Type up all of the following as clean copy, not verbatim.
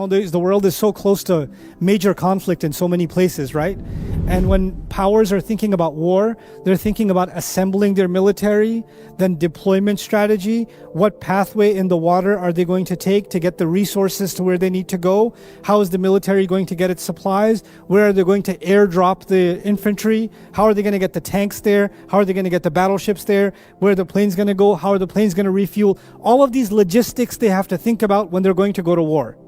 nowadays the world is so close to major conflict in so many places, right? And when powers are thinking about war, they're thinking about assembling their military, then deployment strategy. What pathway in the water are they going to take to get the resources to where they need to go? How is the military going to get its supplies? Where are they going to airdrop the infantry? How are they going to get the tanks there? How are they going to get the battleships there? Where are the planes going to go? How are the planes going to refuel? All of these logistics they have to think about when they're going to go to war.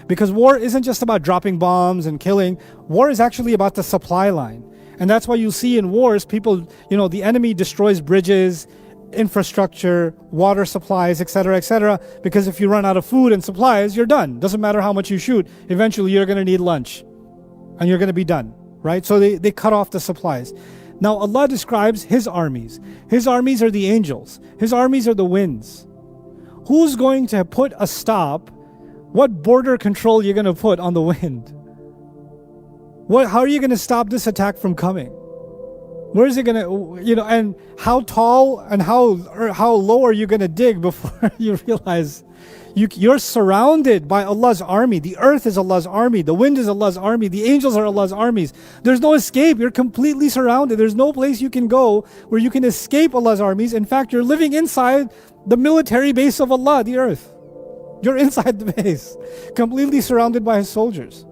Because war isn't just about dropping bombs and killing. War is actually about the supply line. And that's why you see in wars, people, the enemy destroys bridges, infrastructure, water supplies, etc., because if you run out of food and supplies, you're done. Doesn't matter how much you shoot. Eventually, you're going to need lunch and you're going to be done, right? So they cut off the supplies. Now, Allah describes His armies. His armies are the angels. His armies are the winds. Who's going to put a stop? What border control you're going to put on the wind? How are you going to stop this attack from coming? Where is it going to, and how tall and how low are you going to dig before you realize you're surrounded by Allah's army. The earth is Allah's army. The wind is Allah's army. The angels are Allah's armies. There's no escape. You're completely surrounded. There's no place you can go where you can escape Allah's armies. In fact, you're living inside the military base of Allah, the earth. You're inside the base, completely surrounded by His soldiers.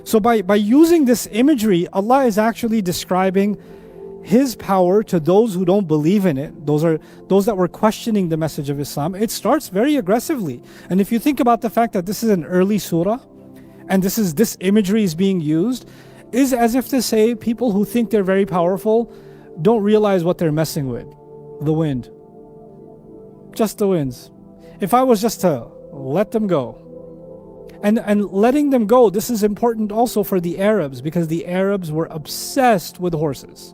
So by using this imagery, Allah is actually describing His power to those who don't believe in it. Those are those that were questioning the message of Islam. It starts very aggressively. And if you think about the fact that this is an early surah, and this imagery is being used, is as if to say people who think they're very powerful don't realize what they're messing with. The wind. Just the winds. If I was just to let them go. And letting them go, this is important also for the Arabs, because the Arabs were obsessed with horses.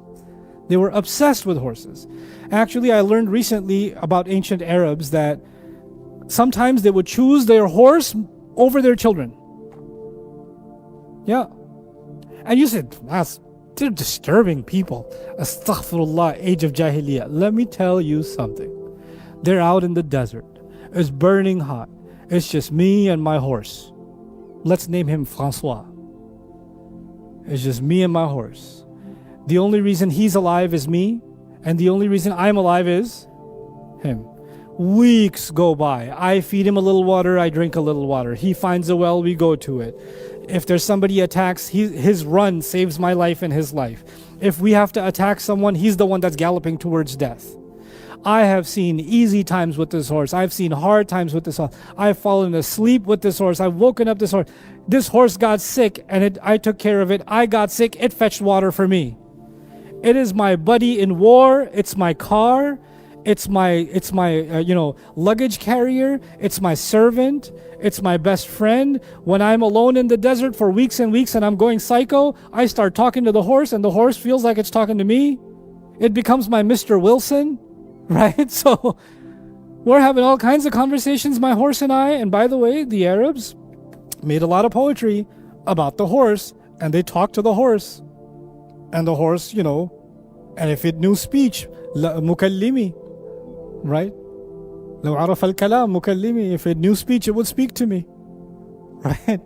They were obsessed with horses. Actually, I learned recently about ancient Arabs that sometimes they would choose their horse over their children. Yeah. And you said, they're disturbing people. Astaghfirullah, age of Jahiliyyah. Let me tell you something. They're out in the desert. It's burning hot. It's just me and my horse. Let's name him Francois. It's just me and my horse. The only reason he's alive is me, and the only reason I'm alive is him. Weeks go by. I feed him a little water, I drink a little water. He finds a well, we go to it. If there's somebody attacks, his run saves my life and his life. If we have to attack someone, he's the one that's galloping towards death. I have seen easy times with this horse. I've seen hard times with this horse. I've fallen asleep with this horse. I've woken up this horse. This horse got sick and I took care of it. I got sick. It fetched water for me. It is my buddy in war. It's my car. It's my luggage carrier. It's my servant. It's my best friend. When I'm alone in the desert for weeks and weeks and I'm going psycho, I start talking to the horse and the horse feels like it's talking to me. It becomes my Mr. Wilson. Right? So we're having all kinds of conversations, my horse and I. And by the way, the Arabs made a lot of poetry about the horse, and they talked to the horse. And the horse, and if it knew speech, mukallimi, right? لو عرف الكلام مكلمي. If it knew speech, it would speak to me. Right?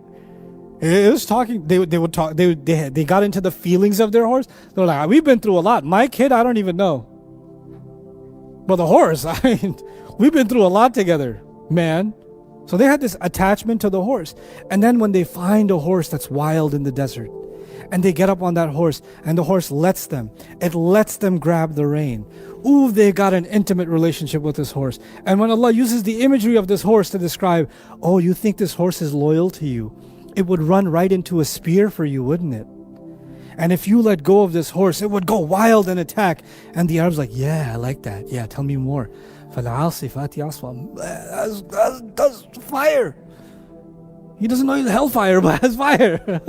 It was talking. They would talk. They got into the feelings of their horse. They're like, we've been through a lot. My kid, I don't even know. But the horse, we've been through a lot together, man. So they had this attachment to the horse. And then when they find a horse that's wild in the desert, and they get up on that horse, and the horse lets them grab the rein. Ooh, they got an intimate relationship with this horse. And when Allah uses the imagery of this horse to describe, oh, you think this horse is loyal to you? It would run right into a spear for you, wouldn't it? And if you let go of this horse, it would go wild and attack. And the Arab's like, yeah, I like that. Yeah, tell me more. فَالْعَاصِفَاتِ عَصْفًا. Does fire. He doesn't know he's hellfire, but has fire.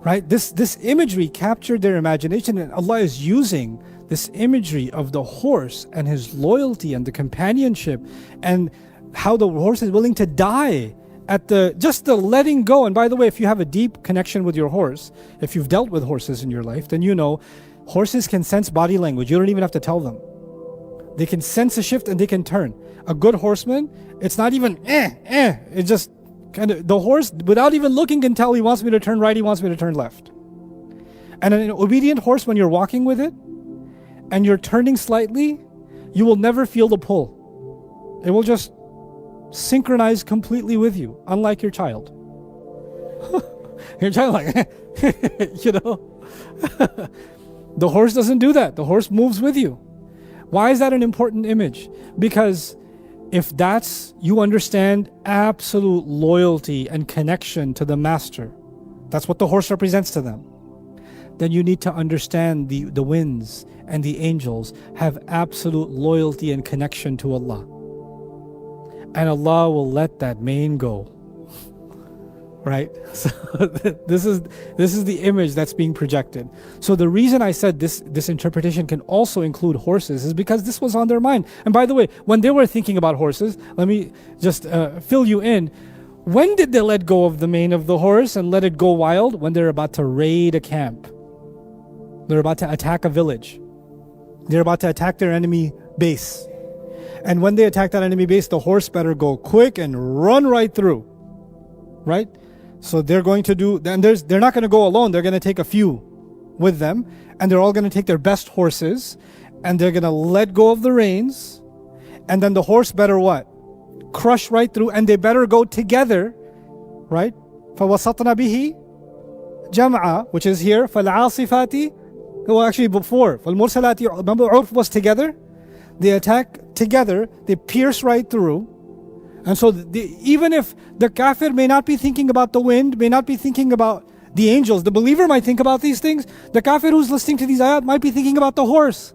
Right? This imagery captured their imagination, and Allah is using this imagery of the horse and his loyalty and the companionship and how the horse is willing to die at just the letting go. And by the way, if you have a deep connection with your horse, if you've dealt with horses in your life, then you know horses can sense body language. You don't even have to tell them. They can sense a shift and they can turn. A good horseman, it's not even it just And the horse, without even looking, can tell he wants me to turn right, he wants me to turn left. And an obedient horse, when you're walking with it and you're turning slightly, you will never feel the pull. It will just synchronize completely with you, unlike your child. Your child, like, you know, the horse doesn't do that. The horse moves with you. Why is that an important image? Because if that's, you understand absolute loyalty and connection to the master, that's what the horse represents to them, then you need to understand the winds and the angels have absolute loyalty and connection to Allah. And Allah will let that mane go. Right? So this is the image that's being projected. So the reason I said this interpretation can also include horses is because this was on their mind. And by the way, when they were thinking about horses, let me just fill you in. When did they let go of the mane of the horse and let it go wild? When they're about to raid a camp. They're about to attack a village. They're about to attack their enemy base. And when they attack that enemy base, the horse better go quick and run right through. Right? So they're going to do, and they're not going to go alone. They're going to take a few with them, and they're all going to take their best horses, and they're going to let go of the reins, and then the horse better what? Crush right through, and they better go together, right? فَوَسَطْنَا بِهِ جَمْعًا, which is here, فَالْعَاصِفَاتِ, well actually before, فَالْمُرْسَلَاتِ, remember Urf was together? They attack together, they pierce right through. And so even if the kafir may not be thinking about the wind, may not be thinking about the angels, the believer might think about these things. The kafir who's listening to these ayat might be thinking about the horse.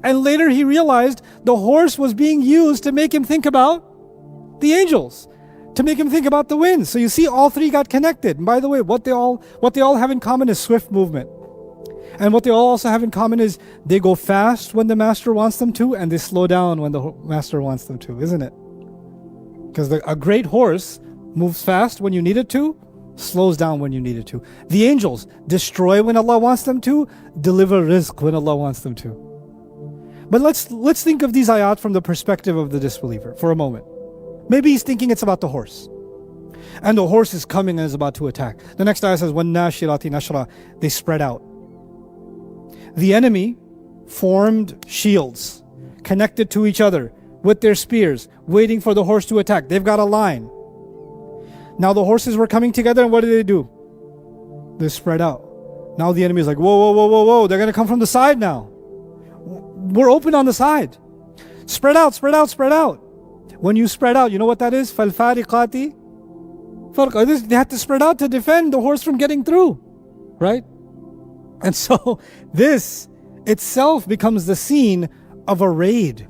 And later he realized the horse was being used to make him think about the angels, to make him think about the winds. So you see, all three got connected. And by the way, what they all have in common is swift movement. And what they all also have in common is they go fast when the master wants them to, and they slow down when the master wants them to, isn't it? Because a great horse moves fast when you need it to, slows down when you need it to. The angels destroy when Allah wants them to, deliver rizq when Allah wants them to. But let's think of these ayat from the perspective of the disbeliever for a moment. Maybe he's thinking it's about the horse. And the horse is coming and is about to attack. The next ayah says, وَالنَّاشِرَاتِ نَشْرًا, they spread out. The enemy formed shields, connected to each other, with their spears, waiting for the horse to attack. They've got a line. Now the horses were coming together, and what did they do? They spread out. Now the enemy is like, whoa, whoa, whoa, whoa, whoa. They're going to come from the side now. We're open on the side. Spread out, spread out, spread out. When you spread out, you know what that is? فَالْفَارِقَاتِ فَرْقًا. They had to spread out to defend the horse from getting through. Right? And so this itself becomes the scene of a raid,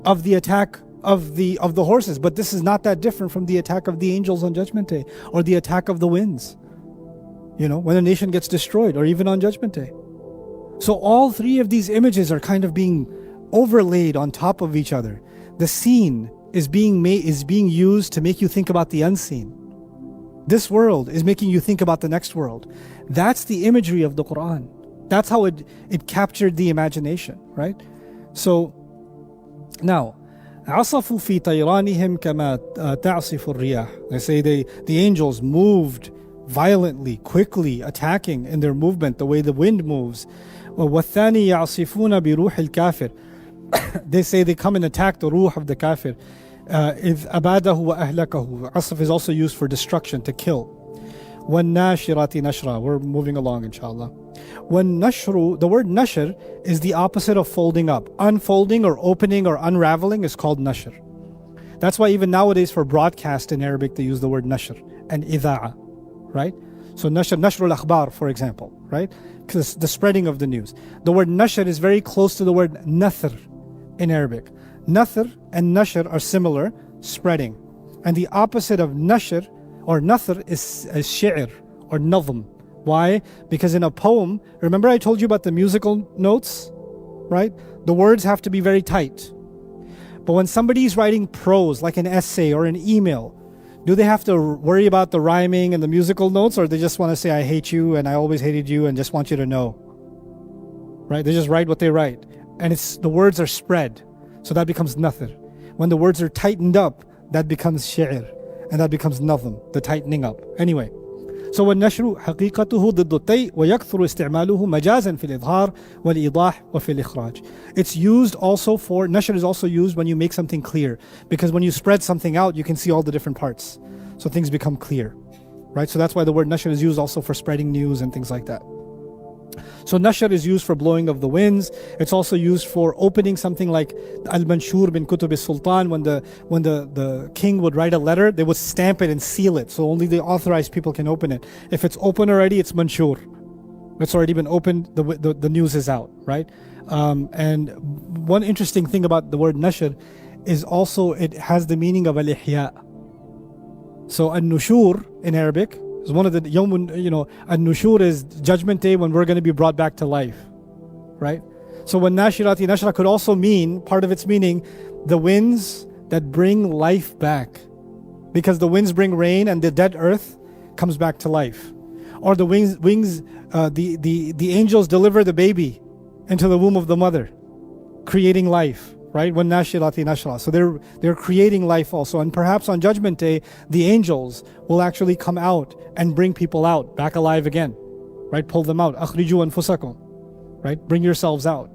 of the attack of the horses. But this is not that different from the attack of the angels on Judgment Day, or the attack of the winds, you know, when a nation gets destroyed, or even on Judgment Day. So all three of these images are kind of being overlaid on top of each other. The seen is being used to make you think about the unseen. This world is making you think about the next world. That's the imagery of the Quran. That's how it captured the imagination, right? So now, عَصَفُوا فِي طَيْرَانِهِمْ كَمَا تَعْصِفُ الرِّيَاحِ. They say the angels moved violently, quickly, attacking in their movement the way the wind moves. وَالثَّانِي يَعْصِفُونَ بِرُوحِ الْكَافِرِ. They say they come and attack the ruh of the kafir. إِذْ أَبَادَهُ وَأَهْلَكَهُ. Asaf is also used for destruction, to kill. وَالنَّاشِرَاتِ نَشْرًا. We're moving along, inshallah. وَالنَّشْرُ, the word nashr is the opposite of folding up. Unfolding or opening or unraveling is called nashr. That's why even nowadays for broadcast in Arabic they use the word nashr and idha'a, right? So nashrul akhbar, for example, right? Because the spreading of the news. The word nashr is very close to the word nathr in Arabic. Nathr and nashr are similar, spreading. And the opposite of nashr or nathr is shi'r or nazm. Why? Because in a poem, remember I told you about the musical notes, right? The words have to be very tight. But when somebody's writing prose, like an essay or an email, do they have to worry about the rhyming and the musical notes, or they just want to say, I hate you and I always hated you and just want you to know? Right? They just write what they write. And the words are spread. So that becomes nathr. When the words are tightened up, that becomes shi'r. and that becomes nazm, the tightening up. Anyway, so والنشر حقيقته ضد الطي ويكثر استعماله مجازا في الإظهار والإيضاح وفي الإخراج. It's used also for, nashr is also used when you make something clear, because when you spread something out, you can see all the different parts. So things become clear, right? So that's why the word nashr is used also for spreading news and things like that. So nashr is used for blowing of the winds. It's also used for opening something like al-manshur bin kutub sultan. When the king would write a letter, they would stamp it and seal it, so only the authorized people can open it. If it's open already, it's manshur. It's already been opened, the news is out, right? And one interesting thing about the word nashr is also it has the meaning of al-ihya. So an-nushur in Arabic is one of the yawmun, an-nushur is judgment day, when we're going to be brought back to life, right? So when nashirati nashra could also mean, part of its meaning, the winds that bring life back, because the winds bring rain and the dead earth comes back to life. Or the the angels deliver the baby into the womb of the mother, creating life, right? When nashirati nashra. So they're creating life also. And perhaps on Judgment Day, the angels will actually come out and bring people out, back alive again, right? Pull them out. Akhriju anfusakum, right? Bring yourselves out.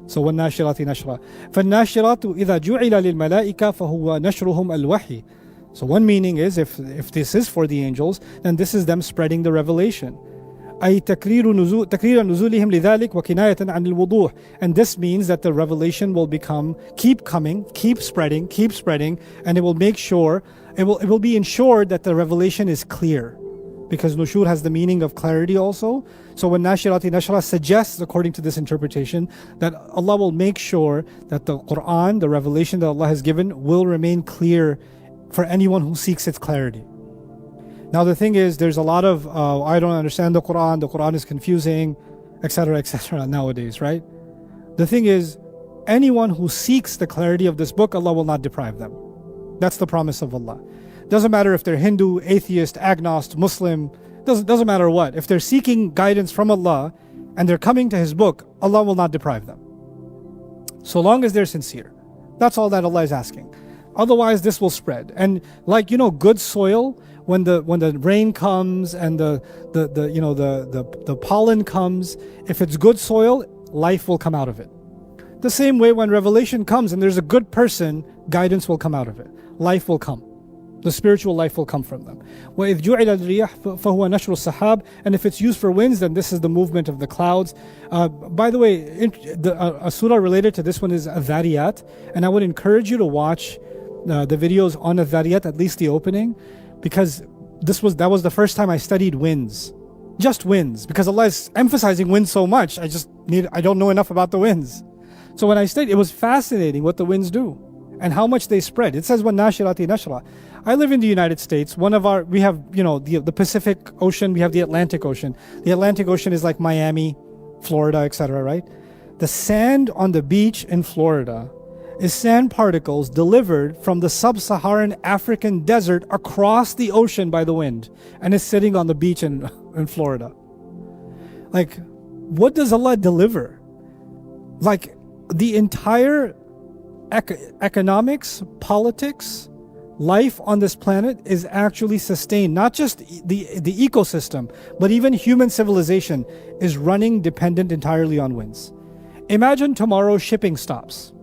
So when nashirati nashra. فالناشرات إذا جعل للملائكة فهو نشرهم الوحي. So one meaning is, if this is for the angels, then this is them spreading the revelation. أي تكرير نزولهم لذلك وكناية عن الوضوح. And this means that the revelation will keep coming, keep spreading, and it will make sure, it will be ensured that the revelation is clear. Because nushur has the meaning of clarity also. So when nashirati nashra suggests, according to this interpretation, that Allah will make sure that the Quran, the revelation that Allah has given, will remain clear for anyone who seeks its clarity. Now the thing is, there's a lot of, I don't understand the Quran is confusing, etc., nowadays, right? The thing is, anyone who seeks the clarity of this book, Allah will not deprive them. That's the promise of Allah. Doesn't matter if they're Hindu, atheist, agnostic, Muslim, doesn't matter what. If they're seeking guidance from Allah and they're coming to His book, Allah will not deprive them. So long as they're sincere. That's all that Allah is asking. Otherwise, this will spread. And like, good soil, when the rain comes and the pollen comes, if it's good soil, life will come out of it. The same way when revelation comes and there's a good person, guidance will come out of it. Life will come. The spiritual life will come from them. وَإِذْ جُعِلَ الرِّيَاحُ فَهُوَ نَشْرُ السَّحَابِ. And if it's used for winds, then this is the movement of the clouds. By the way, a surah related to this one is Adh-Dhariyat, and I would encourage you to watch the videos on Adh-Dhariyat, at least the opening, because that was the first time I studied winds. Just winds, because Allah is emphasizing winds so much. I don't know enough about the winds. So when I studied, it was fascinating what the winds do and how much they spread. It says when nashirati nashra. I live in the United States. We have the Pacific Ocean, we have the Atlantic Ocean. The Atlantic Ocean is like Miami, Florida, etc., right? The sand on the beach in Florida is sand particles delivered from the sub-Saharan African desert across the ocean by the wind, and it's sitting on the beach in Florida. Like, what does Allah deliver? Like, the entire economics, politics, life on this planet is actually sustained. Not just the ecosystem, but even human civilization is running dependent entirely on winds. Imagine tomorrow shipping stops.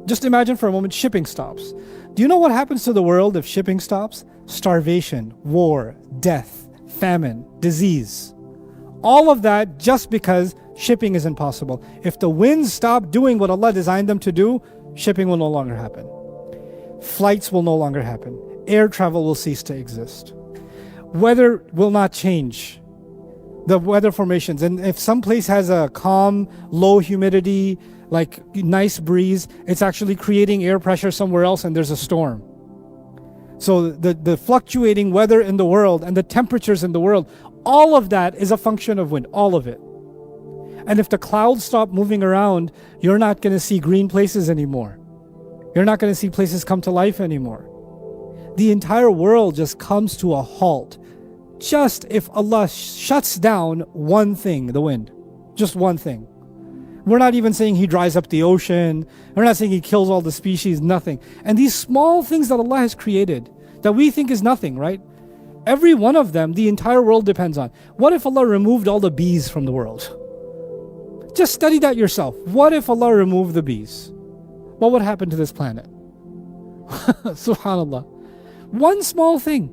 Just imagine for a moment shipping stops. Do you know what happens to the world if shipping stops? Starvation, war, death, famine, disease. All of that just because shipping is impossible. If the winds stop doing what Allah designed them to do, shipping will no longer happen. Flights will no longer happen. Air travel will cease to exist. Weather will not change. The weather formations. And if some place has a calm, low humidity, like nice breeze, it's actually creating air pressure somewhere else and there's a storm. So the fluctuating weather in the world and the temperatures in the world, all of that is a function of wind, all of it. And if the clouds stop moving around, you're not going to see green places anymore. You're not going to see places come to life anymore. The entire world just comes to a halt. Just if Allah shuts down one thing, the wind. Just one thing. We're not even saying He dries up the ocean. We're not saying He kills all the species, nothing. And these small things that Allah has created, that we think is nothing, right? Every one of them, the entire world depends on. What if Allah removed all the bees from the world? Just study that yourself. What if Allah removed the bees? What would happen to this planet? Subhanallah. One small thing.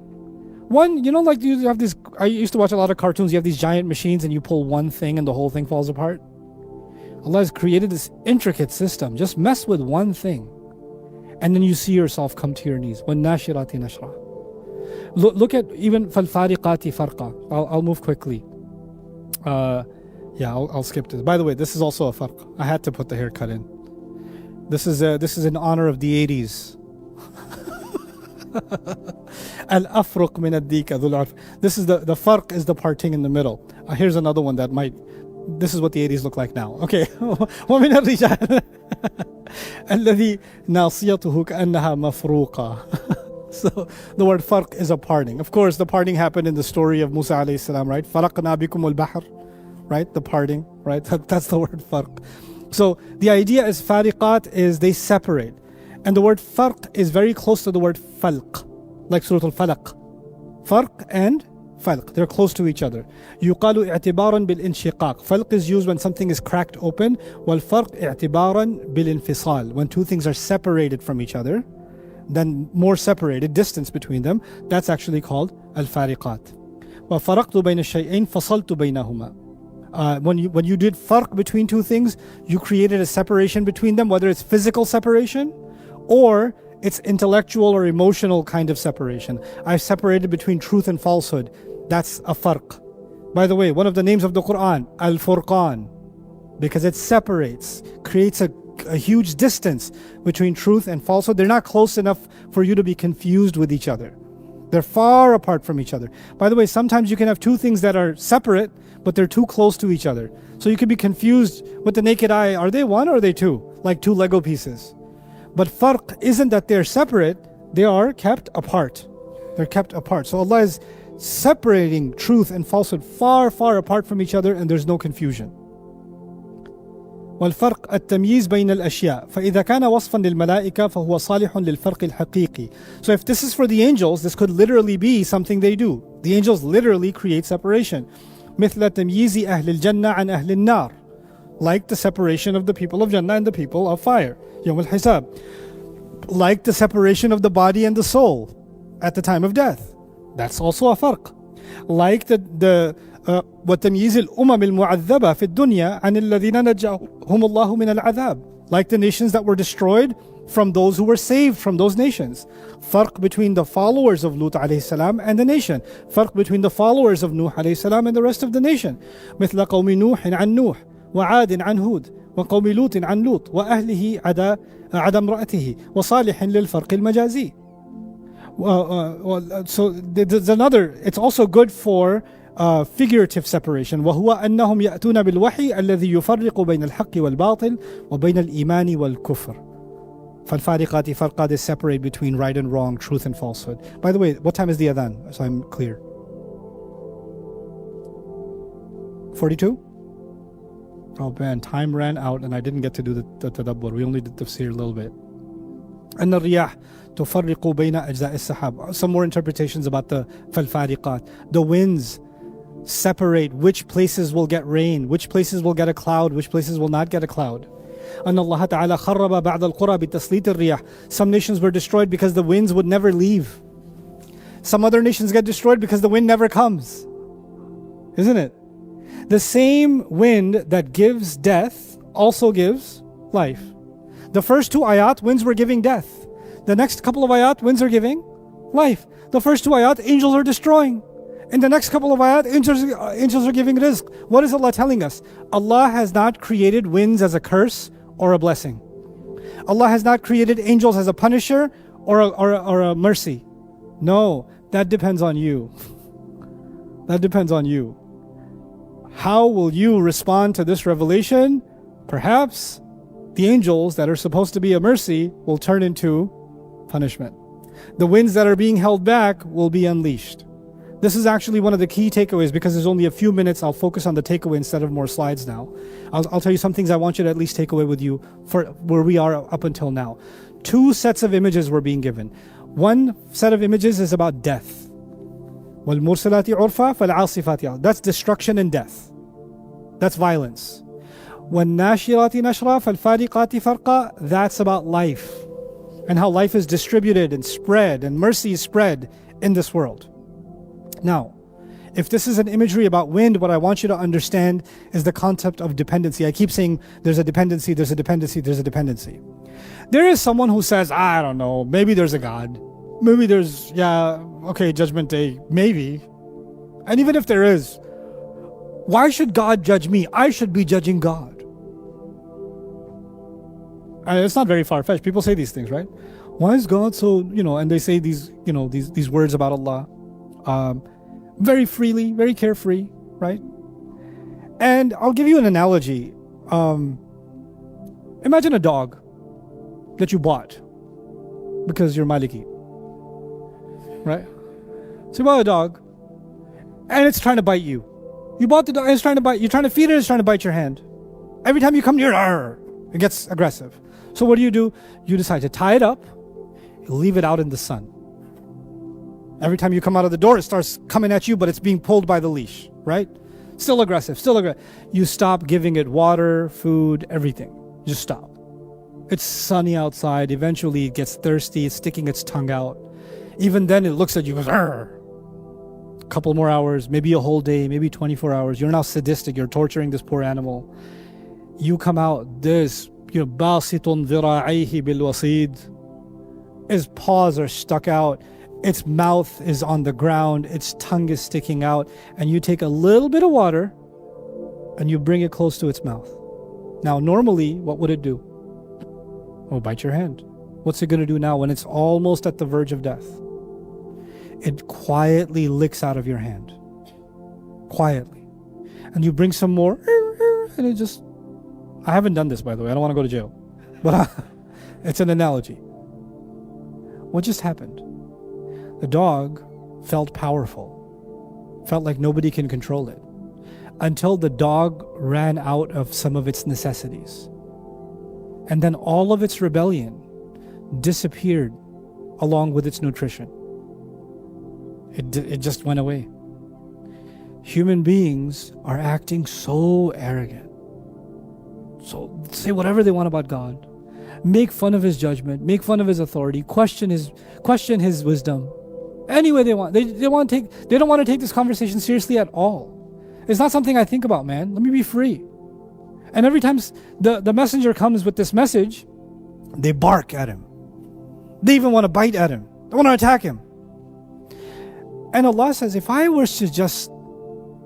One, like you have this, I used to watch a lot of cartoons, you have these giant machines and you pull one thing and the whole thing falls apart. Allah has created this intricate system. Just mess with one thing. And then you see yourself come to your knees. وَالنَّاشِرَاتِ نَشْرًا. Look at even فَالْفَارِقَاتِ فَرْقًا. I'll move quickly. I'll skip this. By the way, this is also a farq. I had to put the haircut in. This is in honor of the 80s. Al-afruq min ad-dika dhul arf. This is the farq is the parting in the middle. Here's another one that might. This is what the 80s look like now. Okay. وَمِنَ الرِّجَالِ الَّذِي نَاصِيَتُهُ كَأَنَّهَا مَفْرُوقًا. So the word farq is a parting. Of course, the parting happened in the story of Musa alayhi salam, right? فَرَقْنَا بِكُمُ الْبَحْرِ. Right? The parting, right? That's the word farq. So the idea is fariqat is they separate. And the word farq is very close to the word falq. Like Surah Al-Falaq. Farq and falq. They're close to each other. يُقَالُ اعتبارا بالانشقاق. Falq is used when something is cracked open. والفرق اعتبارا بالانفصال. When two things are separated from each other, then more separated, distance between them, that's actually called al-fariqat. وَفَرَقْتُ بَيْنَ الشَّيْئَيْنِ فَصَلْتُ بَيْنَهُمَا. When you did farq between two things, you created a separation between them, whether it's physical separation or it's intellectual or emotional kind of separation. I've separated between truth and falsehood. That's a farq. By the way, one of the names of the Quran, Al-Furqan, because it separates, creates a huge distance between truth and falsehood. They're not close enough for you to be confused with each other. They're far apart from each other. By the way, sometimes you can have two things that are separate, but they're too close to each other. So you could be confused with the naked eye. Are they one or are they two? Like two Lego pieces. But farq isn't that they're separate, they are kept apart. They're kept apart. So Allah is separating truth and falsehood far, far apart from each other, and there's no confusion. والفرق التمييز بين الأشياء فإذا كان وصفا للملائكة فهو صالح للفرق الحقيقي. So if this is for the angels, this could literally be something they do. The angels literally create separation. مثل تمييز أهل الجنة عن أهل النار. Like the separation of the people of Jannah and the people of fire. يوم الحساب. Like the separation of the body and the soul at the time of death. That's also a farq. Like وتمييز الأمم المعذبة في الدنيا عن الذين نجاهم الله من العذاب. Like the nations that were destroyed from those who were saved from those nations. Farq between the followers of Lut alayhi salam and the nation. Farq between the followers of Nuh alayhi salam and the rest of the nation. مثل قوم نوح عن نوح وعاد عن هود وقوم لوط عن لوط وأهله عدا امرأته وصالح للفرق المجازي. So there's another, it's also good for figurative separation. وهو أنهم يأتون بالوحي الذي يفرق بين الحق والباطل وبين الإيمان والكفر. فالفارقات فرقا, they separate between right and wrong, truth and falsehood. By the way, what time is the adhan? So I'm clear. 42? Oh man, time ran out and I didn't get to do the tadabbur. We only did tafsir a little bit. أن الرياح تفرق بين أجزاء السحاب. Some more interpretations about the فالفارقات. The winds separate which places will get rain, which places will get a cloud, which places will not get a cloud. أن الله تعالى خرب بعض القرى بتسليط الرياح. Some nations were destroyed because the winds would never leave. Some other nations get destroyed because the wind never comes. Isn't it? The same wind that gives death also gives life. The first two ayat, winds were giving death. The next couple of ayat, winds are giving life. The first two ayat, angels are destroying. In the next couple of ayat, angels are giving rizq. What is Allah telling us? Allah has not created winds as a curse or a blessing. Allah has not created angels as a punisher or a mercy. No, that depends on you. That depends on you. How will you respond to this revelation? Perhaps the angels that are supposed to be a mercy will turn into punishment. The winds that are being held back will be unleashed. This is actually one of the key takeaways. Because there's only a few minutes, I'll focus on the takeaway instead of more slides now. I'll tell you some things I want you to at least take away with you for where we are up until now. Two sets of images were being given. One set of images is about death. وَالْمُرْسَلَاتِ عُرْفًا فَالْعَاصِفَاتِ عَصْفًا. That's destruction and death. That's violence. وَالنَّاشِرَاتِ نَشْرًا فَالْفَارِقَاتِ فَرْقًا. That's about life and how life is distributed and spread and mercy is spread in this world. Now, if this is an imagery about wind, what I want you to understand is the concept of dependency. I keep saying there's a dependency, there's a dependency, there's a dependency. There is someone who says, I don't know, maybe there's a God. Maybe there's, Judgment Day, maybe. And even if there is, why should God judge me? I should be judging God. It's not very far-fetched. People say these things, right? Why is God so, and they say these words about Allah very freely, very carefree, right? And I'll give you an analogy. Imagine a dog that you bought because you're Maliki, right? So you bought a dog and it's trying to bite you. You bought the dog and it's trying to bite. You're trying to feed it, it's trying to bite your hand. Every time you come near it, it gets aggressive. So what do? You decide to tie it up, you leave it out in the sun. Every time you come out of the door, it starts coming at you, but it's being pulled by the leash, right? Still aggressive. You stop giving it water, food, everything. Just stop. It's sunny outside. Eventually it gets thirsty. It's sticking its tongue out. Even then it looks at you and goes, "Arr." A couple more hours, maybe a whole day, maybe 24 hours. You're now sadistic. You're torturing this poor animal. You come out, this, باسط ذراعيه بالوصيد. His paws are stuck out. Its mouth is on the ground. Its tongue is sticking out. And you take a little bit of water and you bring it close to its mouth. Now, normally, what would it do? Oh, bite your hand. What's it going to do now when it's almost at the verge of death? It quietly licks out of your hand. Quietly. And you bring some more, and it just... I haven't done this, by the way. I don't want to go to jail. But it's an analogy. What just happened? The dog felt powerful. Felt like nobody can control it. Until the dog ran out of some of its necessities. And then all of its rebellion disappeared along with its nutrition. It just went away. Human beings are acting so arrogant. So say whatever they want about God. Make fun of His judgment. Make fun of His authority. Question His wisdom. Any way they want. They don't want to take this conversation seriously at all. It's not something I think about, man. Let me be free. And every time the messenger comes with this message, they bark at him. They even want to bite at him. They want to attack him. And Allah says, if I was to just,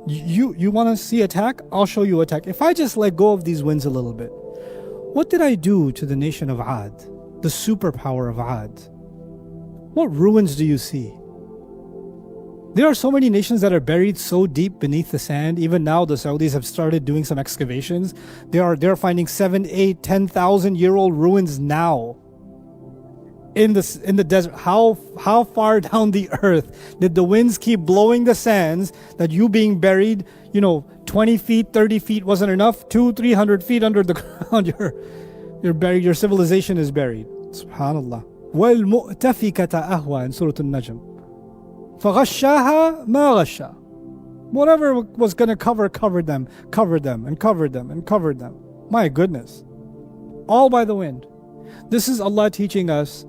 you want to see attack? I'll show you attack. If I just let go of these winds a little bit, what did I do to the nation of Ad, the superpower of Ad? What ruins do you see? There are so many nations that are buried so deep beneath the sand. Even now, the Saudis have started doing some excavations. They're finding 7, 8, 10,000 year old ruins now in the desert. How far down the earth did the winds keep blowing the sands that you being buried, 20 feet, 30 feet wasn't enough? 200, 300 feet under the ground, you're buried. Your civilization is buried. Subhanallah. وَالْمُؤْتَفِكَةَ أَهْوَى in Surah An-Najm. فَغَشَّاهَا مَا غَشَّا. Whatever was going to covered them. My goodness. All by the wind. This is Allah teaching us,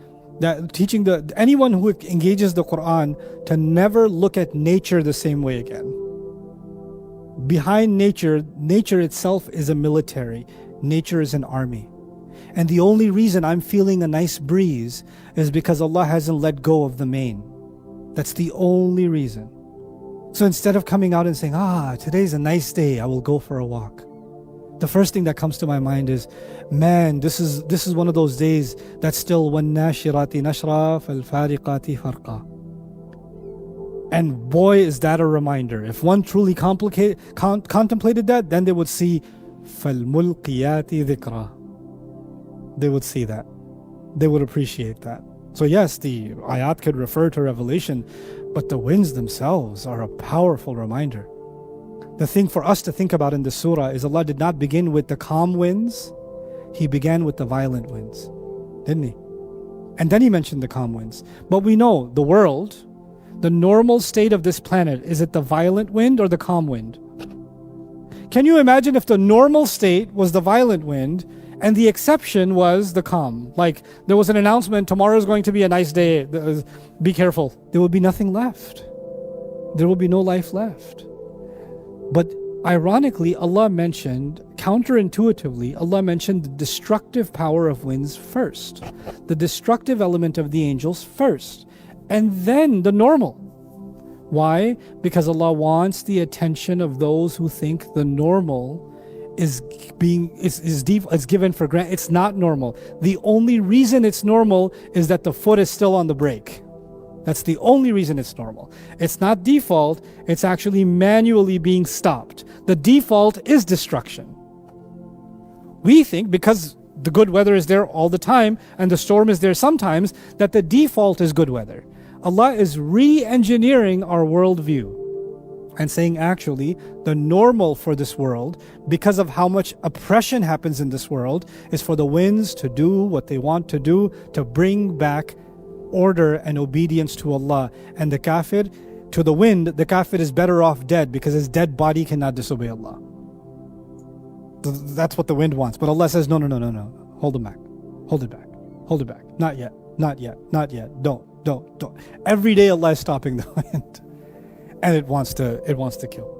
anyone who engages the Quran to never look at nature the same way again. Behind nature itself is a military. Nature is an army. And the only reason I'm feeling a nice breeze is because Allah hasn't let go of the mane. That's the only reason. So instead of coming out and saying, today's a nice day, I will go for a walk, the first thing that comes to my mind is, man, this is one of those days that's still وَالنَّاشِرَاتِ نَشْرًا فَالْفَارِقَاتِ فَرْقًا. And boy, is that a reminder. If one truly contemplated that, then they would see فَالْمُلْقِيَاتِ ذِكْرًا. They would see that. They would appreciate that. So yes, the ayat could refer to revelation, but the winds themselves are a powerful reminder. The thing for us to think about in this surah is Allah did not begin with the calm winds. He began with the violent winds, didn't He? And then he mentioned the calm winds. But we know the world, the normal state of this planet, is it the violent wind or the calm wind? Can you imagine if the normal state was the violent wind and the exception was the calm? Like there was an announcement, tomorrow is going to be a nice day, be careful. There will be nothing left. There will be no life left. But ironically, Allah mentioned, counterintuitively, Allah mentioned the destructive power of winds first, the destructive element of the angels first, and then the normal. Why? Because Allah wants the attention of those who think the normal is given for granted. It's not normal. The only reason it's normal is that the foot is still on the brake. That's the only reason it's normal. It's not default, it's actually manually being stopped. The default is destruction. We think because the good weather is there all the time and the storm is there sometimes, that the default is good weather. Allah is re-engineering our worldview and saying actually the normal for this world, because of how much oppression happens in this world, is for the winds to do what they want to do, to bring back order and obedience to Allah. And the kafir, to the wind, the kafir is better off dead because his dead body cannot disobey Allah. That's what the wind wants. But Allah says, no. Hold him back. Hold it back. Hold it back. Not yet. Not yet. Not yet. Don't. Every day Allah is stopping the wind. And it wants to kill.